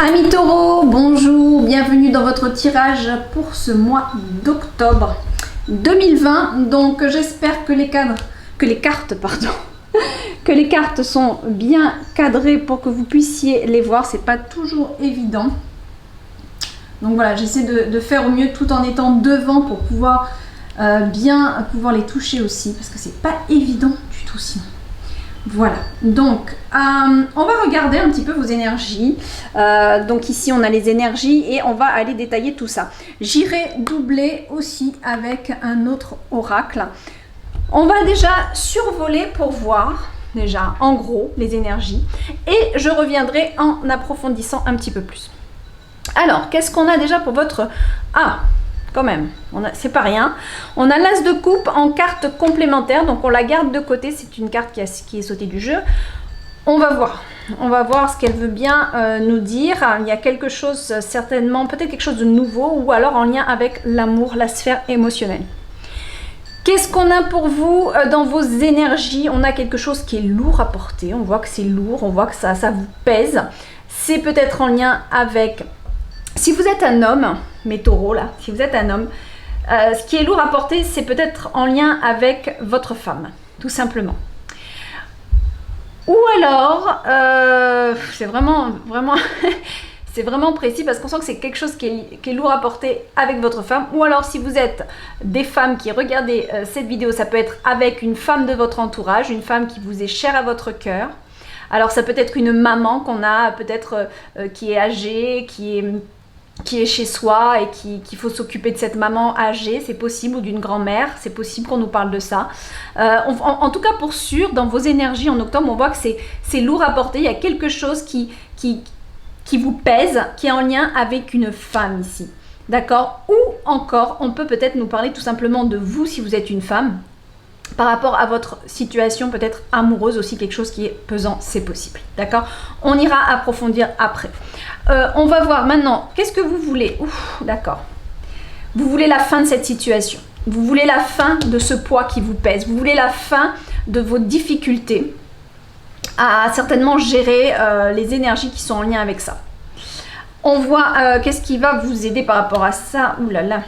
Amis taureaux, bonjour, bienvenue dans votre tirage pour ce mois d'octobre 2020. Donc j'espère que les cartes sont bien cadrées pour que vous puissiez les voir. C'est pas toujours évident. Donc voilà, j'essaie de faire au mieux tout en étant devant pour pouvoir bien pouvoir les toucher aussi, parce que c'est pas évident du tout sinon. Voilà, donc on va regarder un petit peu vos énergies. Donc ici on a les énergies et on va aller détailler tout ça. J'irai doubler aussi avec un autre oracle. On va déjà survoler pour voir déjà en gros les énergies et je reviendrai en approfondissant un petit peu plus. Alors, qu'est-ce qu'on a déjà pour votre... Ah, quand même, c'est pas rien. On a l'as de coupe en carte complémentaire, donc on la garde de côté. C'est une carte qui est sautée du jeu. On va voir ce qu'elle veut bien nous dire. Il y a quelque chose certainement, peut-être quelque chose de nouveau ou alors en lien avec l'amour, la sphère émotionnelle. Qu'est-ce qu'on a pour vous dans vos énergies? On a quelque chose qui est lourd à porter. On voit que c'est lourd, on voit que ça vous pèse. C'est peut-être en lien avec... Si vous êtes un homme, mes taureaux là, si vous êtes un homme, ce qui est lourd à porter, c'est peut-être en lien avec votre femme, tout simplement. Ou alors, c'est vraiment c'est vraiment précis parce qu'on sent que c'est quelque chose qui est lourd à porter avec votre femme. Ou alors, si vous êtes des femmes qui regardez cette vidéo, ça peut être avec une femme de votre entourage, une femme qui vous est chère à votre cœur. Alors, ça peut être une maman qu'on a peut-être qui est âgée, qui est chez soi et qu'il faut s'occuper de cette maman âgée, c'est possible, ou d'une grand-mère, c'est possible qu'on nous parle de ça. En tout cas, pour sûr, dans vos énergies en octobre, on voit que c'est lourd à porter. Il y a quelque chose qui vous pèse, qui est en lien avec une femme ici. D'accord? Ou encore, on peut peut-être nous parler tout simplement de vous si vous êtes une femme, par rapport à votre situation peut-être amoureuse aussi, quelque chose qui est pesant, c'est possible. D'accord? On ira approfondir après. On va voir maintenant, qu'est-ce que vous voulez? D'accord. Vous voulez la fin de cette situation. Vous voulez la fin de ce poids qui vous pèse. Vous voulez la fin de vos difficultés à certainement gérer les énergies qui sont en lien avec ça. On voit qu'est-ce qui va vous aider par rapport à ça. Ouh là là.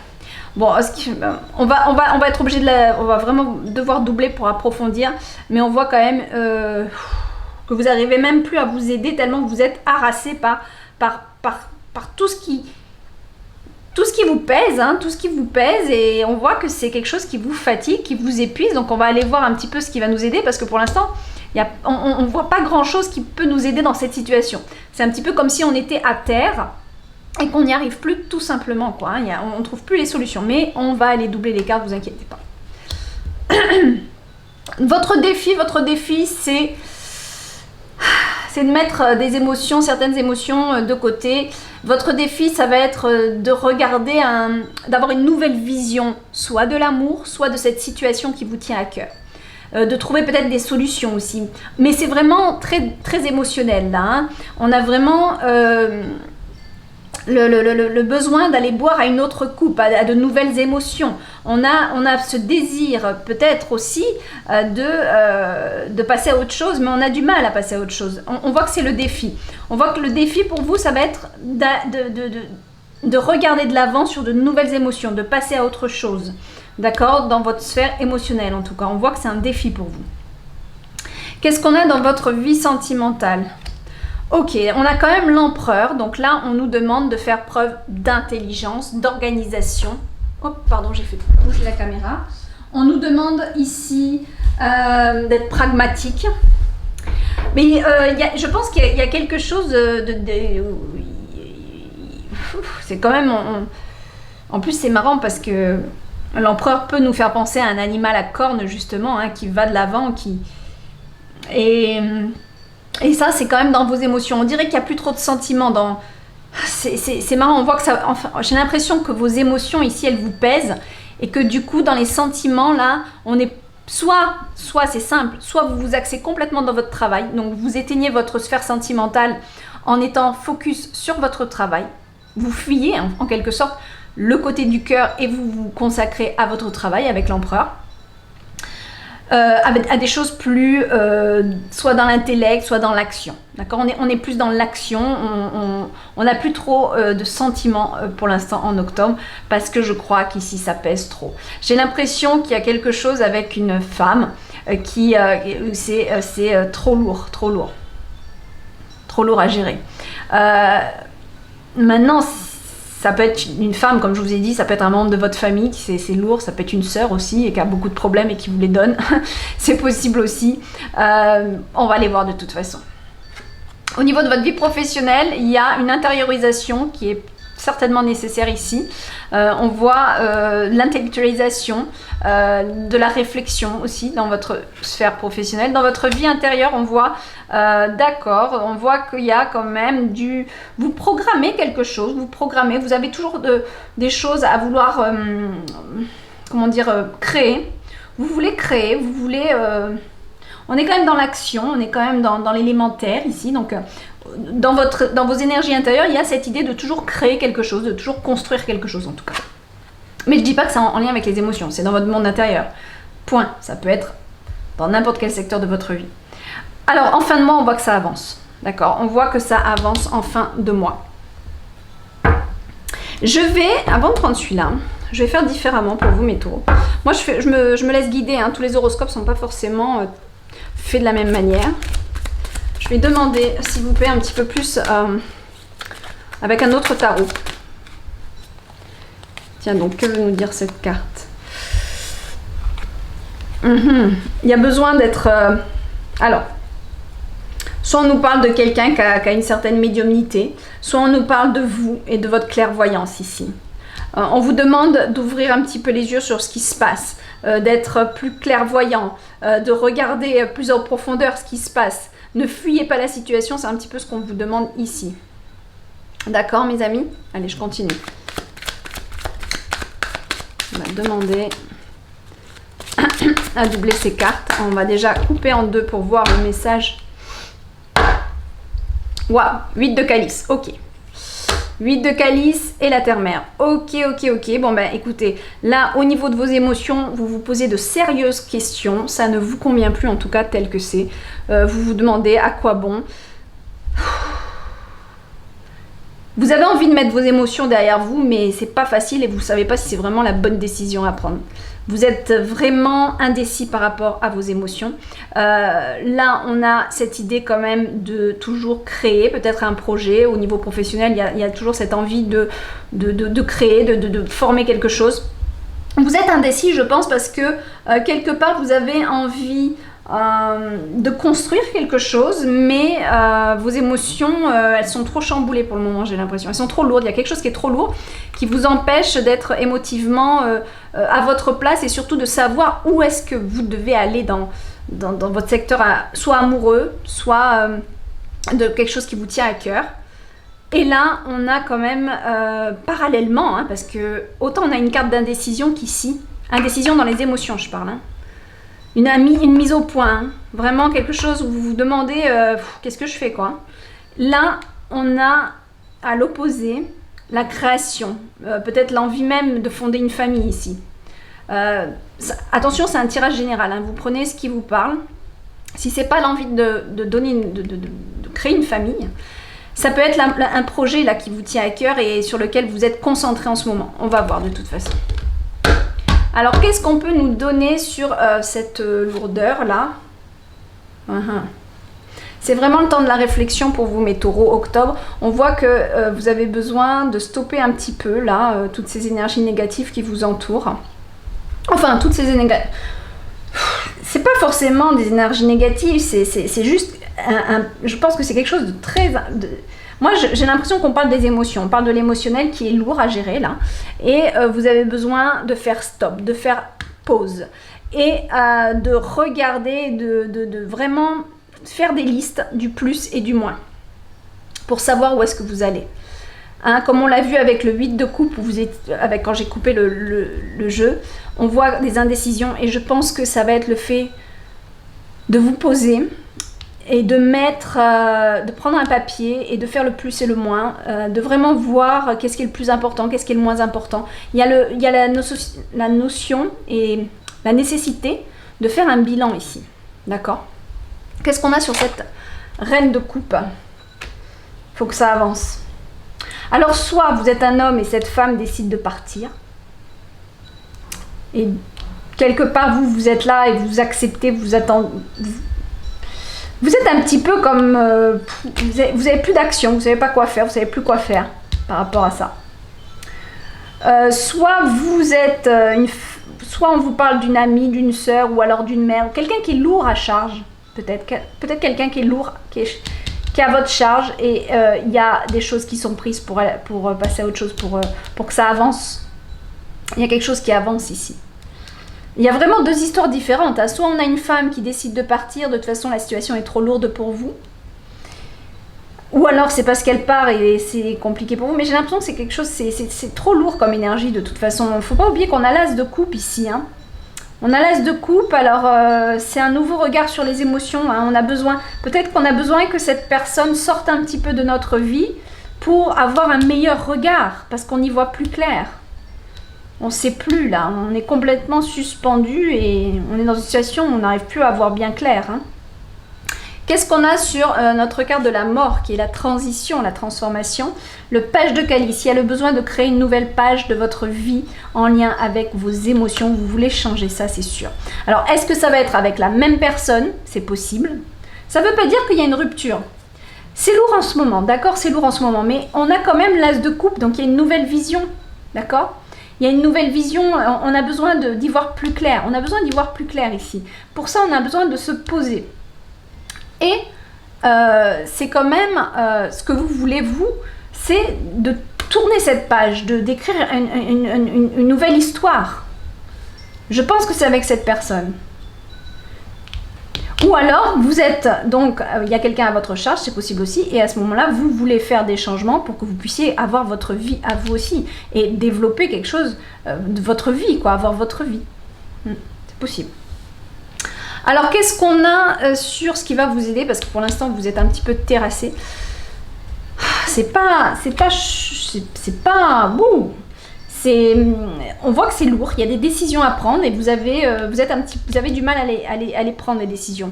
Bon, on va être obligé on va vraiment devoir doubler pour approfondir, mais on voit quand même que vous n'arrivez même plus à vous aider tellement que vous êtes harassé par tout ce qui vous pèse, hein, tout ce qui vous pèse, et on voit que c'est quelque chose qui vous fatigue, qui vous épuise. Donc on va aller voir un petit peu ce qui va nous aider, parce que pour l'instant, on ne voit pas grand-chose qui peut nous aider dans cette situation. C'est un petit peu comme si on était à terre et qu'on n'y arrive plus tout simplement, quoi. Hein. On ne trouve plus les solutions, mais on va aller doubler les cartes, vous inquiétez pas. Votre défi, c'est de mettre des émotions, certaines émotions de côté. Votre défi, ça va être de regarder, d'avoir une nouvelle vision, soit de l'amour, soit de cette situation qui vous tient à cœur. De trouver peut-être des solutions aussi. Mais c'est vraiment très, très émotionnel, là. Hein. On a vraiment... le besoin d'aller boire à une autre coupe, à de nouvelles émotions. On a ce désir peut-être aussi de passer à autre chose, mais on a du mal à passer à autre chose. On voit que c'est le défi. On voit que le défi pour vous, ça va être de regarder de l'avant sur de nouvelles émotions, de passer à autre chose. D'accord? Dans votre sphère émotionnelle en tout cas. On voit que c'est un défi pour vous. Qu'est-ce qu'on a dans votre vie sentimentale? Ok, on a quand même l'empereur, donc là on nous demande de faire preuve d'intelligence, d'organisation. Oh pardon, j'ai fait bouger la caméra. On nous demande ici d'être pragmatique. Mais je pense qu'il y a quelque chose c'est quand même... En plus c'est marrant parce que l'empereur peut nous faire penser à un animal à cornes justement, hein, qui va de l'avant, Et ça, c'est quand même dans vos émotions. On dirait qu'il n'y a plus trop de sentiments dans... C'est marrant, on voit que ça... Enfin, j'ai l'impression que vos émotions ici, elles vous pèsent. Et que du coup, dans les sentiments, là, on est... Soit c'est simple, soit vous vous axez complètement dans votre travail. Donc, vous éteignez votre sphère sentimentale en étant focus sur votre travail. Vous fuyez, en quelque sorte, le côté du cœur et vous vous consacrez à votre travail avec l'empereur. à des choses plus, soit dans l'intellect, soit dans l'action. D'accord, on est plus dans l'action, on n'a plus trop de sentiments pour l'instant en octobre, parce que je crois qu'ici ça pèse trop. J'ai l'impression qu'il y a quelque chose avec une femme c'est trop lourd, trop lourd à gérer. Maintenant, ça peut être une femme, comme je vous ai dit, ça peut être un membre de votre famille, c'est lourd, ça peut être une sœur aussi, et qui a beaucoup de problèmes et qui vous les donne. C'est possible aussi. On va les voir de toute façon. Au niveau de votre vie professionnelle, il y a une intériorisation qui est certainement nécessaire ici. On voit l'intellectualisation, de la réflexion aussi dans votre sphère professionnelle. Dans votre vie intérieure, on voit, d'accord, on voit qu'il y a quand même vous programmez quelque chose, vous avez toujours des choses à vouloir, comment dire, créer. Vous voulez créer, on est quand même dans l'action, on est quand même dans l'élémentaire ici, donc dans vos énergies intérieures, il y a cette idée de toujours créer quelque chose, de toujours construire quelque chose en tout cas. Mais je ne dis pas que c'est en lien avec les émotions, c'est dans votre monde intérieur. Point. Ça peut être dans n'importe quel secteur de votre vie. Alors, en fin de mois, on voit que ça avance. D'accord? On voit que ça avance en fin de mois. Je vais, avant de prendre celui-là, je vais faire différemment pour vous, mes taureaux. Moi, je me laisse guider. Hein. Tous les horoscopes ne sont pas forcément faits de la même manière. Je vais demander, s'il vous plaît, un petit peu plus avec un autre tarot. Tiens, donc, que veut nous dire cette carte? Il y a besoin d'être... alors, soit on nous parle de quelqu'un qui a une certaine médiumnité, soit on nous parle de vous et de votre clairvoyance ici. On vous demande d'ouvrir un petit peu les yeux sur ce qui se passe, d'être plus clairvoyant, de regarder plus en profondeur ce qui se passe. Ne fuyez pas la situation, c'est un petit peu ce qu'on vous demande ici. D'accord, mes amis? Allez, je continue. On va demander à doubler ces cartes. On va déjà couper en deux pour voir le message. Waouh, 8 de calice, ok. 8 de calice et la terre-mère. Ok. Bon, ben écoutez, là, au niveau de vos émotions, vous vous posez de sérieuses questions. Ça ne vous convient plus, en tout cas, tel que c'est. Vous vous demandez à quoi bon. Vous avez envie de mettre vos émotions derrière vous, mais c'est pas facile et vous ne savez pas si c'est vraiment la bonne décision à prendre. Vous êtes vraiment indécis par rapport à vos émotions. Là, on a cette idée quand même de toujours créer peut-être un projet. Au niveau professionnel, il y a toujours cette envie de créer, de former quelque chose. Vous êtes indécis, je pense, parce que quelque part, vous avez envie de construire quelque chose, mais vos émotions, elles sont trop chamboulées pour le moment, j'ai l'impression. Elles sont trop lourdes. Il y a quelque chose qui est trop lourd, qui vous empêche d'être émotivement à votre place et surtout de savoir où est-ce que vous devez aller dans votre secteur, soit amoureux, soit de quelque chose qui vous tient à cœur. Et là, on a quand même, parallèlement, hein, parce que autant on a une carte d'indécision qu'ici, indécision dans les émotions, je parle, hein. Une mise au point, hein. Vraiment quelque chose où vous vous demandez qu'est-ce que je fais, quoi. Là, on a à l'opposé la création, peut-être l'envie même de fonder une famille ici. Attention, c'est un tirage général, hein. Vous prenez ce qui vous parle. Si c'est pas l'envie de créer une famille, ça peut être un projet là qui vous tient à cœur et sur lequel vous êtes concentré en ce moment. On va voir de toute façon. Alors, qu'est-ce qu'on peut nous donner sur cette lourdeur-là? C'est vraiment le temps de la réflexion pour vous, mes taureaux, octobre. On voit que vous avez besoin de stopper un petit peu, là, toutes ces énergies négatives qui vous entourent. Enfin, toutes ces énergies... C'est pas forcément des énergies négatives, c'est juste... je pense que c'est quelque chose de très... Moi, j'ai l'impression qu'on parle des émotions, on parle de l'émotionnel qui est lourd à gérer là. Et vous avez besoin de faire stop, de faire pause. Et de regarder, de vraiment faire des listes du plus et du moins. Pour savoir où est-ce que vous allez. Hein, comme on l'a vu avec le 8 de coupe, quand j'ai coupé le jeu, on voit des indécisions. Et je pense que ça va être le fait de vous poser... et de prendre un papier et de faire le plus et le moins, de vraiment voir qu'est-ce qui est le plus important, qu'est-ce qui est le moins important. Il y a la notion et la nécessité de faire un bilan ici. D'accord? Qu'est-ce qu'on a sur cette reine de coupe? Il faut que ça avance. Alors, soit vous êtes un homme et cette femme décide de partir. Et quelque part, vous êtes là et vous acceptez, vous attendez. Vous êtes un petit peu comme... vous avez plus d'action, vous ne savez pas quoi faire, vous ne savez plus quoi faire par rapport à ça. Soit vous êtes... soit on vous parle d'une amie, d'une sœur ou alors d'une mère, quelqu'un qui est lourd à charge, peut-être quelqu'un qui est lourd, qui est à votre charge et il y a des choses qui sont prises pour passer à autre chose, pour que ça avance. Il y a quelque chose qui avance ici. Il y a vraiment deux histoires différentes. Hein. Soit on a une femme qui décide de partir, de toute façon la situation est trop lourde pour vous. Ou alors c'est parce qu'elle part et c'est compliqué pour vous. Mais j'ai l'impression que c'est quelque chose, c'est trop lourd comme énergie de toute façon. Il ne faut pas oublier qu'on a l'as de coupe ici. Hein. On a l'as de coupe, alors c'est un nouveau regard sur les émotions. Hein. On a besoin, peut-être qu'on a besoin que cette personne sorte un petit peu de notre vie pour avoir un meilleur regard, parce qu'on y voit plus clair. On ne sait plus là, on est complètement suspendu et on est dans une situation où on n'arrive plus à voir bien clair. Hein. Qu'est-ce qu'on a sur notre carte de la mort, qui est la transition, la transformation? Le page de calice. Il y a le besoin de créer une nouvelle page de votre vie en lien avec vos émotions. Vous voulez changer ça, c'est sûr. Alors, est-ce que ça va être avec la même personne? C'est possible. Ça ne veut pas dire qu'il y a une rupture. C'est lourd en ce moment, d'accord? C'est lourd en ce moment, mais on a quand même l'as de coupe, donc il y a une nouvelle vision, d'accord? Il y a une nouvelle vision, on a besoin d'y voir plus clair. On a besoin d'y voir plus clair ici. Pour ça, on a besoin de se poser. Et c'est quand même ce que vous voulez, vous, c'est de tourner cette page, d'écrire une nouvelle histoire. Je pense que c'est avec cette personne. Ou alors, vous êtes, donc, il y a quelqu'un à votre charge, c'est possible aussi, et à ce moment-là, vous voulez faire des changements pour que vous puissiez avoir votre vie à vous aussi, et développer quelque chose de votre vie, quoi, avoir votre vie. C'est possible. Alors, qu'est-ce qu'on a sur ce qui va vous aider? Parce que pour l'instant, vous êtes un petit peu terrassé. On voit que c'est lourd, il y a des décisions à prendre et vous avez du mal à les prendre, les décisions.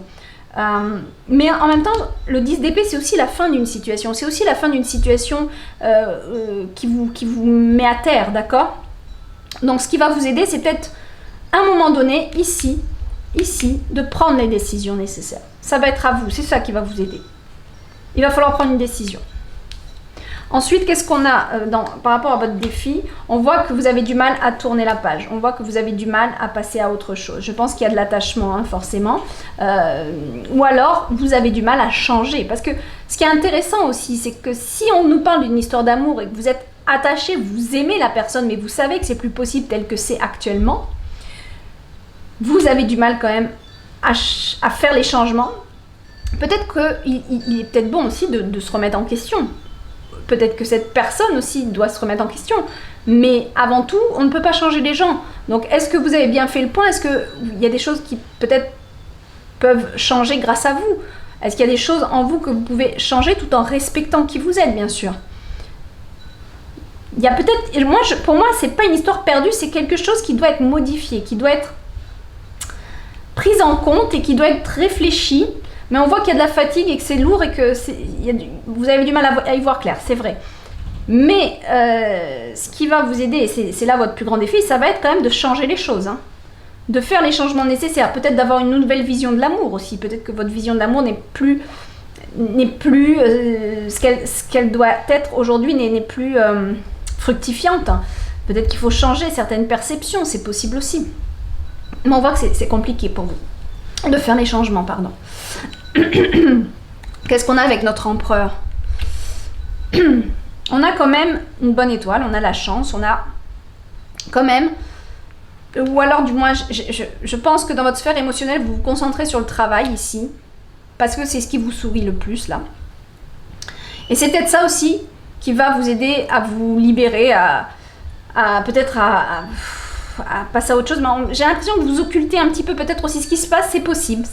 Mais en même temps, le 10 d'épée, c'est aussi la fin d'une situation. C'est aussi la fin d'une situation qui vous met à terre, d'accord? Donc, ce qui va vous aider, c'est peut-être, à un moment donné, ici, de prendre les décisions nécessaires. Ça va être à vous, c'est ça qui va vous aider. Il va falloir prendre une décision. Ensuite, qu'est-ce qu'on a par rapport à votre défi? On voit que vous avez du mal à tourner la page. On voit que vous avez du mal à passer à autre chose. Je pense qu'il y a de l'attachement, hein, forcément. Ou alors, vous avez du mal à changer. Parce que ce qui est intéressant aussi, c'est que si on nous parle d'une histoire d'amour et que vous êtes attaché, vous aimez la personne, mais vous savez que c'est plus possible tel que c'est actuellement, vous avez du mal quand même à faire les changements. Peut-être qu'il est peut-être bon aussi de se remettre en question. Peut-être que cette personne aussi doit se remettre en question. Mais avant tout, on ne peut pas changer les gens. Donc, est-ce que vous avez bien fait le point? Est-ce qu'il y a des choses qui peut-être peuvent changer grâce à vous? Est-ce qu'il y a des choses en vous que vous pouvez changer tout en respectant qui vous êtes, bien sûr? Il y a peut-être... Pour moi, c'est pas une histoire perdue, c'est quelque chose qui doit être modifié, qui doit être prise en compte et qui doit être réfléchi. Mais on voit qu'il y a de la fatigue et que c'est lourd et que vous avez du mal à y voir clair, c'est vrai. Mais ce qui va vous aider, et c'est là votre plus grand défi, ça va être quand même de changer les choses. Hein. De faire les changements nécessaires. Peut-être d'avoir une nouvelle vision de l'amour aussi. Peut-être que votre vision de l'amour n'est plus ce qu'elle doit être aujourd'hui, n'est plus fructifiante. Peut-être qu'il faut changer certaines perceptions, c'est possible aussi. Mais on voit que c'est compliqué pour vous. De faire les changements, pardon. Qu'est-ce qu'on a avec notre empereur? On a quand même une bonne étoile, on a la chance, on a quand même, ou alors du moins, je pense que dans votre sphère émotionnelle, vous vous concentrez sur le travail ici, parce que c'est ce qui vous sourit le plus là. Et c'est peut-être ça aussi qui va vous aider à vous libérer, peut-être à passer à autre chose. Mais j'ai l'impression que vous occultez un petit peu peut-être aussi ce qui se passe, c'est possible.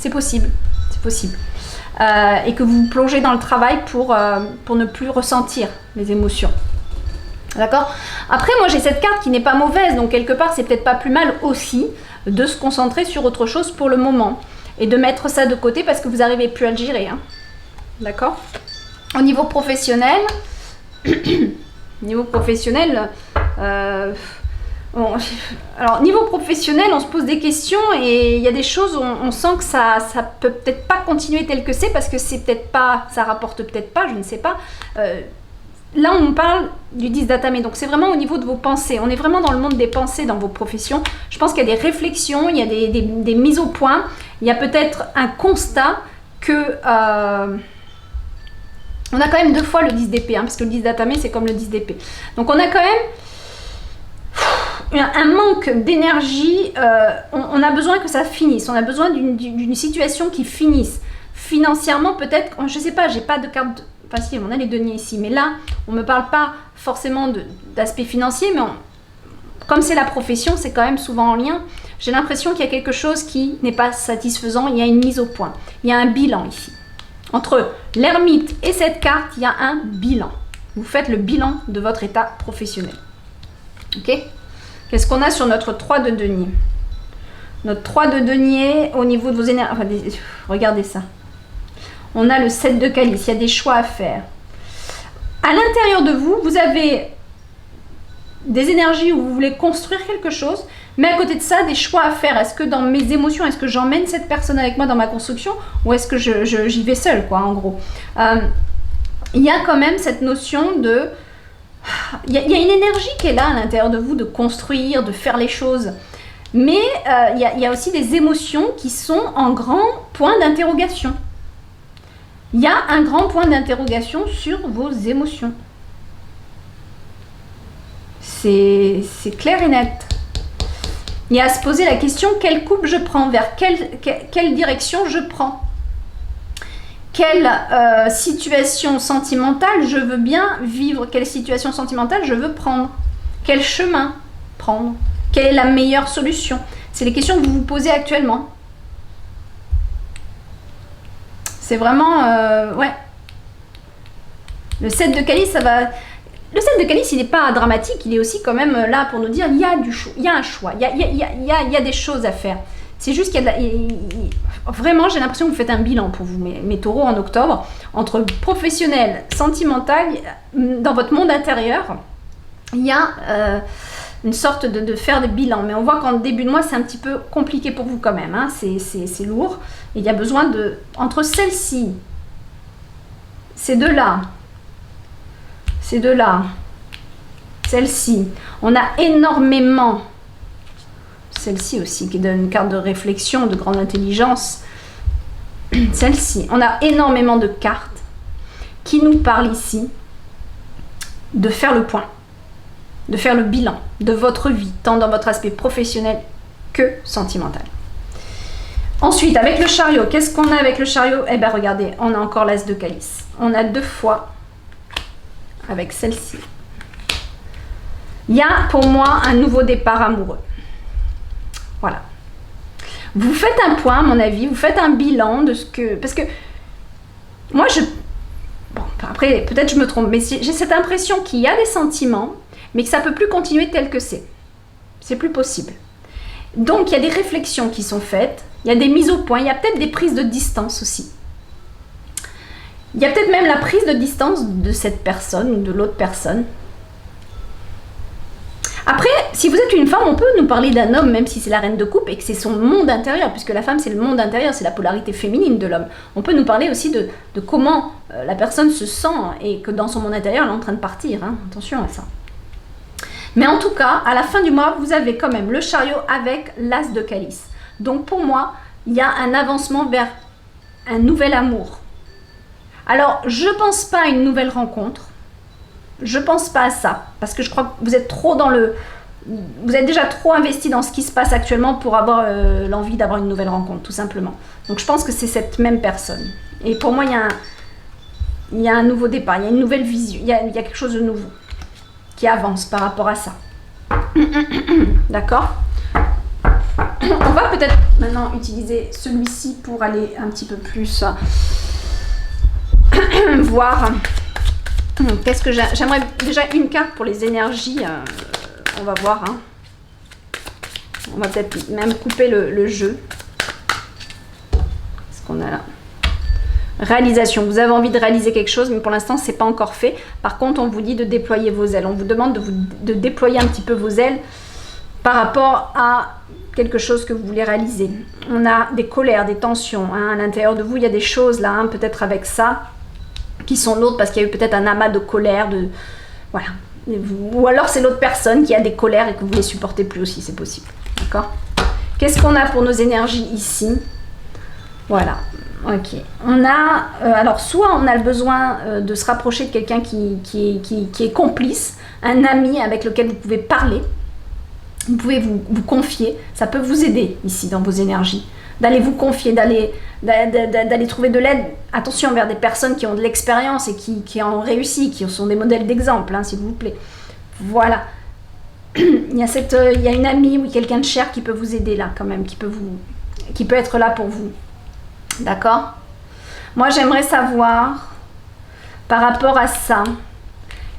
Et que vous vous plongez dans le travail pour ne plus ressentir les émotions. D'accord? Après, moi, j'ai cette carte qui n'est pas mauvaise, donc quelque part, c'est peut-être pas plus mal aussi de se concentrer sur autre chose pour le moment et de mettre ça de côté parce que vous n'arrivez plus à le gérer. Hein. D'accord? Au niveau professionnel, niveau professionnel, alors niveau professionnel, on se pose des questions et il y a des choses où on sent que ça peut peut-être pas continuer tel que c'est parce que c'est peut-être pas, ça rapporte peut-être pas, je ne sais pas. Là, on parle du 10 d'Atame, donc c'est vraiment au niveau de vos pensées. On est vraiment dans le monde des pensées dans vos professions. Je pense qu'il y a des réflexions, il y a des mises au point, il y a peut-être un constat que... on a quand même 2 fois le 10 d'épée, hein, parce que le 10 d'Atame, c'est comme le 10 d'épée. Donc on a quand même un manque d'énergie. On a besoin que ça finisse. On a besoin d'une situation qui finisse. Financièrement, peut-être, je ne sais pas, j'ai pas de carte... Enfin si, on a les deniers ici, mais là, on ne me parle pas forcément d'aspect financier, mais comme c'est la profession, c'est quand même souvent en lien. J'ai l'impression qu'il y a quelque chose qui n'est pas satisfaisant, il y a une mise au point, il y a un bilan ici. Entre l'ermite et cette carte, il y a un bilan. Vous faites le bilan de votre état professionnel. Ok? Qu'est-ce qu'on a sur notre 3 de denier? Notre 3 de denier, au niveau de vos énergies... Enfin, regardez ça. On a le 7 de calice, il y a des choix à faire. À l'intérieur de vous, vous avez des énergies où vous voulez construire quelque chose, mais à côté de ça, des choix à faire. Est-ce que dans mes émotions, est-ce que j'emmène cette personne avec moi dans ma construction ou est-ce que j'y vais seule, quoi, en gros. Il y a quand même cette notion de... Il y a une énergie qui est là à l'intérieur de vous, de construire, de faire les choses. Mais il y a aussi des émotions qui sont en grand point d'interrogation. Il y a un grand point d'interrogation sur vos émotions. C'est clair et net. Il y a à se poser la question, quelle coupe je prends? Vers quelle direction je prends? Quelle situation sentimentale je veux bien vivre? Quelle situation sentimentale je veux prendre? Quel chemin prendre? Quelle est la meilleure solution? C'est les questions que vous vous posez actuellement. C'est vraiment... ouais. Le 7 de calice, ça va... Le 7 de calice, il n'est pas dramatique, il est aussi quand même là pour nous dire il y a un choix, il y a des choses à faire. C'est juste qu'il y a vraiment, j'ai l'impression que vous faites un bilan pour vous, mes taureaux, en octobre, entre professionnel, sentimental, dans votre monde intérieur, il y a une sorte de faire des bilans. Mais on voit qu'en début de mois, c'est un petit peu compliqué pour vous quand même, hein, c'est lourd. Et il y a besoin de... Entre celle-ci, ces deux-là, celle-ci, on a énormément, celle-ci aussi qui donne une carte de réflexion, de grande intelligence, celle-ci, on a énormément de cartes qui nous parlent ici de faire le point, de faire le bilan de votre vie, tant dans votre aspect professionnel que sentimental. Ensuite, avec le chariot, qu'est-ce qu'on a avec le chariot? Eh bien, regardez, on a encore l'as de calice. On a 2 fois avec celle-ci. Il y a pour moi un nouveau départ amoureux. Voilà. Vous faites un point, à mon avis, vous faites un bilan de ce que... Parce que moi, bon, après, peut-être je me trompe, mais j'ai cette impression qu'il y a des sentiments, mais que ça ne peut plus continuer tel que c'est. C'est plus possible. Donc, il y a des réflexions qui sont faites, il y a des mises au point, il y a peut-être des prises de distance aussi. Il y a peut-être même la prise de distance de cette personne ou de l'autre personne. Après, si vous êtes une femme, on peut nous parler d'un homme, même si c'est la reine de coupe et que c'est son monde intérieur, puisque la femme, c'est le monde intérieur, c'est la polarité féminine de l'homme. On peut nous parler aussi de comment la personne se sent et que dans son monde intérieur, elle est en train de partir. Hein. Attention à ça. Mais en tout cas, à la fin du mois, vous avez quand même le chariot avec l'as de calice. Donc pour moi, il y a un avancement vers un nouvel amour. Alors, je ne pense pas à une nouvelle rencontre. Je ne pense pas à ça. Parce que je crois que vous êtes trop dans le... Vous êtes déjà trop investi dans ce qui se passe actuellement pour avoir l'envie d'avoir une nouvelle rencontre, tout simplement. Donc je pense que c'est cette même personne. Et pour moi, il y a un nouveau départ, il y a une nouvelle vision, il y a quelque chose de nouveau qui avance par rapport à ça. D'accord? On va peut-être maintenant utiliser celui-ci pour aller un petit peu plus voir Qu'est-ce que j'aimerais déjà une carte pour les énergies. On va voir. Hein. On va peut-être même couper le jeu. Qu'est-ce qu'on a là? Réalisation. Vous avez envie de réaliser quelque chose, mais pour l'instant, ce n'est pas encore fait. Par contre, on vous dit de déployer vos ailes. On vous demande de déployer un petit peu vos ailes par rapport à quelque chose que vous voulez réaliser. On a des colères, des tensions. Hein, à l'intérieur de vous, il y a des choses là, hein, peut-être avec ça, qui sont l'autre parce qu'il y a eu peut-être un amas de colère. Voilà. Ou alors c'est l'autre personne qui a des colères et que vous ne les supportez plus aussi, c'est possible. D'accord? Qu'est-ce qu'on a pour nos énergies ici? Voilà. Ok. On a, alors soit on a le besoin de se rapprocher de quelqu'un qui est complice, un ami avec lequel vous pouvez parler. Vous pouvez vous confier, ça peut vous aider ici dans vos énergies, d'aller vous confier, d'aller trouver de l'aide. Attention vers des personnes qui ont de l'expérience et qui ont réussi, qui sont des modèles d'exemple, hein, s'il vous plaît. Voilà. il y a une amie ou quelqu'un de cher qui peut vous aider là quand même, qui peut être là pour vous. D'accord? Moi j'aimerais savoir, par rapport à ça,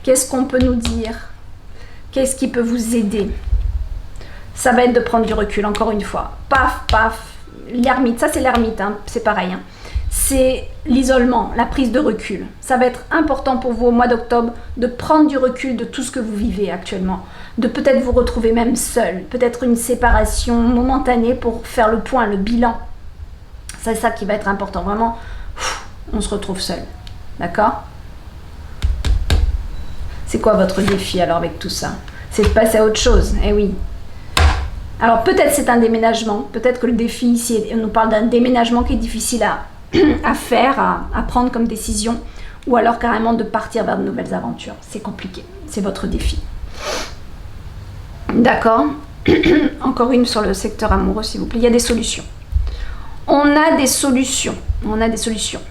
qu'est-ce qu'on peut nous dire? Qu'est-ce qui peut vous aider? Ça va être de prendre du recul, encore une fois. Paf, paf. L'ermite, ça c'est l'ermite, hein, c'est pareil. Hein. C'est l'isolement, la prise de recul. Ça va être important pour vous au mois d'octobre de prendre du recul de tout ce que vous vivez actuellement. De peut-être vous retrouver même seul. Peut-être une séparation momentanée pour faire le point, le bilan. C'est ça qui va être important. Vraiment, on se retrouve seul. D'accord? C'est quoi votre défi alors avec tout ça? C'est de passer à autre chose. Eh oui. Alors peut-être c'est un déménagement, peut-être que le défi ici, on nous parle d'un déménagement qui est difficile à faire, à prendre comme décision, ou alors carrément de partir vers de nouvelles aventures. C'est compliqué, c'est votre défi. D'accord. Encore une sur le secteur amoureux, s'il vous plaît. Il y a des solutions. On a des solutions. On a des solutions.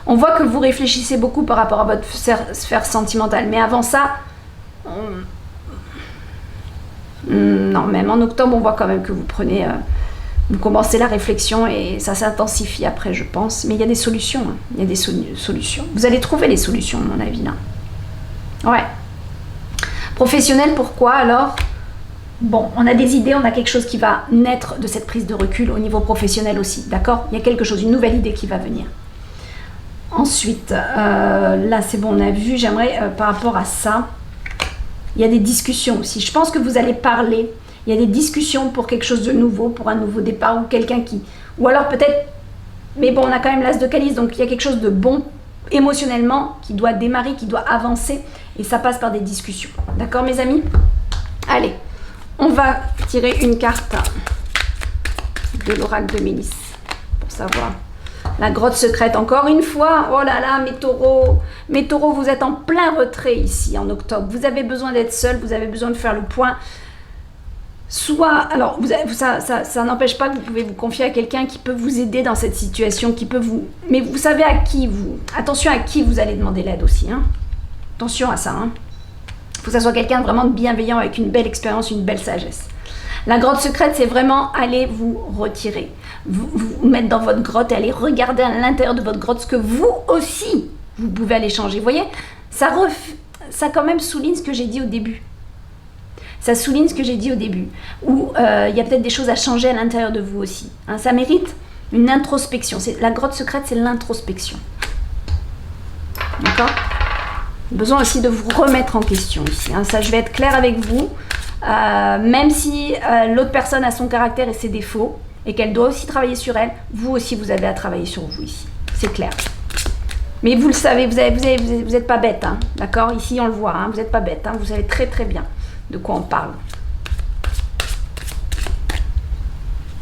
On voit que vous réfléchissez beaucoup par rapport à votre sphère sentimentale, mais avant ça... Non, même en octobre, on voit quand même que vous prenez, vous commencez la réflexion et ça s'intensifie après, je pense. Mais il y a des solutions, hein. Il y a des solutions. Vous allez trouver les solutions, à mon avis, là. Ouais. Professionnel, pourquoi alors? Bon, on a des idées, on a quelque chose qui va naître de cette prise de recul au niveau professionnel aussi, d'accord? Il y a quelque chose, une nouvelle idée qui va venir. Ensuite, là, c'est bon, on a vu, j'aimerais, par rapport à ça... Il y a des discussions aussi. Je pense que vous allez parler. Il y a des discussions pour quelque chose de nouveau, pour un nouveau départ ou quelqu'un qui... Ou alors peut-être... Mais bon, on a quand même l'as de calice, donc il y a quelque chose de bon émotionnellement qui doit démarrer, qui doit avancer. Et ça passe par des discussions. D'accord, mes amis? Allez, on va tirer une carte de l'oracle de Mélisse pour savoir... La grotte secrète, encore une fois. Oh là là, mes taureaux, vous êtes en plein retrait ici en octobre. Vous avez besoin d'être seul, vous avez besoin de faire le point. Soit, alors, ça n'empêche pas que vous pouvez vous confier à quelqu'un qui peut vous aider dans cette situation, qui peut vous... Mais vous savez à qui vous... Attention à qui vous allez demander l'aide aussi. Hein. Attention à ça. Hein. Il faut que ça soit quelqu'un vraiment de bienveillant, avec une belle expérience, une belle sagesse. La grotte secrète, c'est vraiment aller vous retirer. Vous mettre dans votre grotte et aller regarder à l'intérieur de votre grotte ce que vous aussi, vous pouvez aller changer. Vous voyez, ça quand même souligne ce que j'ai dit au début. Ça souligne ce que j'ai dit au début. Où il y a peut-être des choses à changer à l'intérieur de vous aussi. Hein, ça mérite une introspection. La grotte secrète, c'est l'introspection. D'accord ? Besoin aussi de vous remettre en question ici. Hein. Ça, je vais être claire avec vous. Même si l'autre personne a son caractère et ses défauts, et qu'elle doit aussi travailler sur elle, vous aussi, vous avez à travailler sur vous ici. C'est clair. Mais vous le savez, vous n'êtes pas bête. Hein, d'accord ? Ici, on le voit. Hein, vous n'êtes pas bête. Hein, vous savez très très bien de quoi on parle.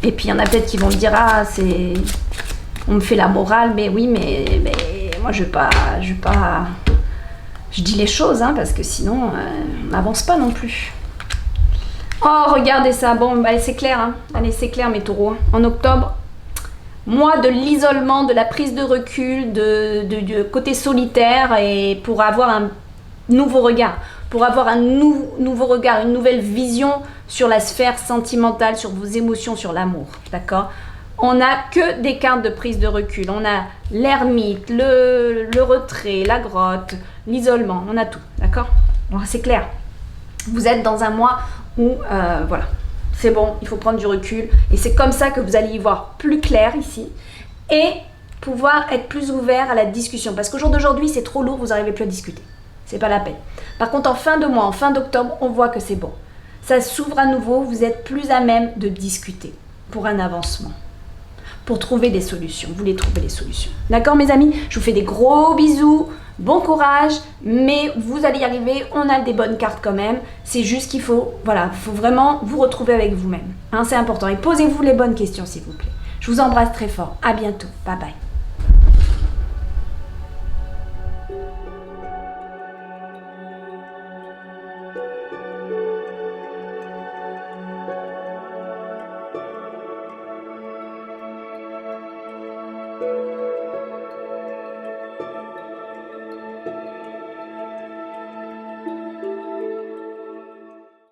Et puis, il y en a peut-être qui vont me dire, ah, c'est... On me fait la morale, mais oui, mais moi, je dis les choses, hein, parce que sinon, on n'avance pas non plus. Oh, regardez ça. Bon, allez, c'est clair. Hein. Allez, c'est clair, mes taureaux. En octobre, mois de l'isolement, de la prise de recul, de côté solitaire, et pour avoir un nouveau regard. Pour avoir un nouveau regard, une nouvelle vision sur la sphère sentimentale, sur vos émotions, sur l'amour. D'accord ? on n'a que des cartes de prise de recul. On a l'ermite, le retrait, la grotte, l'isolement. On a tout, d'accord? Bon, c'est clair. Vous êtes dans un mois où, voilà, c'est bon, il faut prendre du recul. Et c'est comme ça que vous allez y voir plus clair ici. Et pouvoir être plus ouvert à la discussion. Parce qu'au jour d'aujourd'hui, c'est trop lourd, vous n'arrivez plus à discuter. C'est pas la peine. Par contre, en fin de mois, en fin d'octobre, on voit que c'est bon. Ça s'ouvre à nouveau, vous êtes plus à même de discuter pour un avancement. Pour trouver des solutions. Vous voulez trouver des solutions. D'accord, mes amis? Je vous fais des gros bisous. Bon courage, mais vous allez y arriver. On a des bonnes cartes quand même. C'est juste qu'il faut, voilà, faut vraiment vous retrouver avec vous-même. Hein, c'est important. Et posez-vous les bonnes questions, s'il vous plaît. Je vous embrasse très fort. À bientôt. Bye bye.